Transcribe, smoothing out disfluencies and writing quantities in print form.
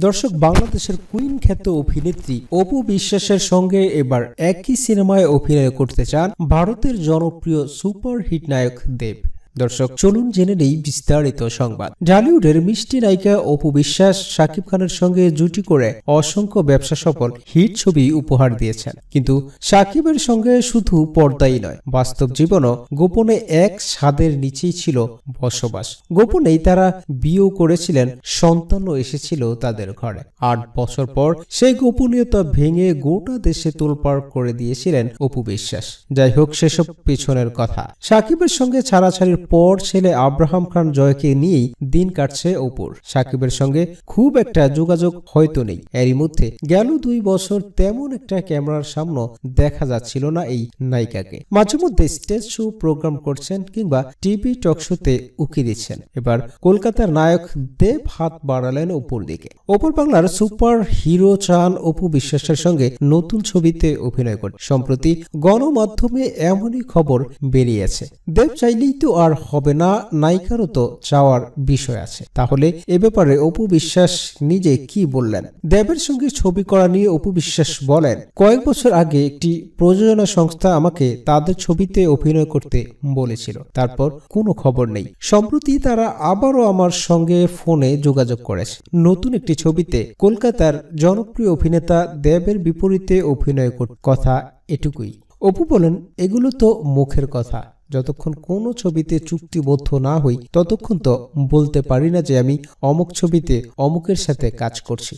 দর্শক, বাংলাদেশের কুইন খ্যাত অভিনেত্রী অপু বিশ্বাসের সঙ্গে এবার একই সিনেমায় অভিনয় করতে চান ভারতের জনপ্রিয় সুপারহিট নায়ক দেব। দর্শক, চলুন জেনে নেই বিস্তারিত সংবাদ। ঢালিউডের মিষ্টি নায়িকা অপু বিশ্বাস শাকিব খানের সঙ্গে জুটি করে অসংখ্য ব্যবসা সফল হিট ছবি উপহার দিয়েছেন, কিন্তু শাকিবের সঙ্গে শুধু পর্দাই নয়, বাস্তব জীবনও গোপনে এক ছাদের নিচেই ছিল বসবাস। গোপনেই তারা বিয়েও করেছিলেন, সন্তানও এসেছিল তাদের ঘরে। ৮ বছর পর সেই গোপনীয়তা ভেঙে গোটা দেশে তোলপাড় করে দিয়েছিলেন অপু বিশ্বাস। যাই হোক, সেসব পেছনের কথা। শাকিবের সঙ্গে ছাড়াছাড়ির পর ছেলে আব্রাহাম খান জয়কে নিয়েই দিন কাটছে অপুর। শাকিবের সঙ্গে খুব একটা যোগাযোগ হয়তো নেই। এরই মধ্যে গেল 2 বছর তেমন একটা ক্যামেরার সামনে দেখা যাচ্ছিল না এই নায়িকাকে। মাঝে মধ্যে স্টেজ শো প্রোগ্রাম করছেন কিংবা টিভি টক শোতে উকি দিচ্ছেন। এবার কলকাতার নায়ক দেব হাত বাড়ালেন অপুর দিকে। ওপার বাংলার সুপার হিরো চান অপু বিশ্বাসের সঙ্গে নতুন ছবিতে অভিনয় করে। সম্প্রতি গণমাধ্যমে এমনই খবর বেরিয়েছে। দেব চাইলেই তো আর হবে না, নায়িকারও তো চাওয়ার বিষয় আছে। তাহলে এ ব্যাপারে অপু বিশ্বাস নিজে কি বললেন? দেবের সঙ্গে ছবি করা নিয়ে অপু বিশ্বাস বলেন, কয়েক বছর আগে একটি প্রযোজনা সংস্থা আমাকে তাদের ছবিতে অভিনয় করতে বলেছিল, তারপর কোনো খবর নেই। সম্প্রতি তারা আবারও আমার সঙ্গে ফোনে যোগাযোগ করেছে নতুন একটি ছবিতে কলকাতার জনপ্রিয় অভিনেতা দেবের বিপরীতে অভিনয় করতে। কথা এটুকুই। অপু বলেন, এগুলো তো মুখের কথা। যতক্ষণ কোনো ছবিতে চুক্তিবদ্ধ না হই ততক্ষণ তো বলতে পারি না যে আমি অমুক ছবিতে অমুকের সাথে কাজ করছি।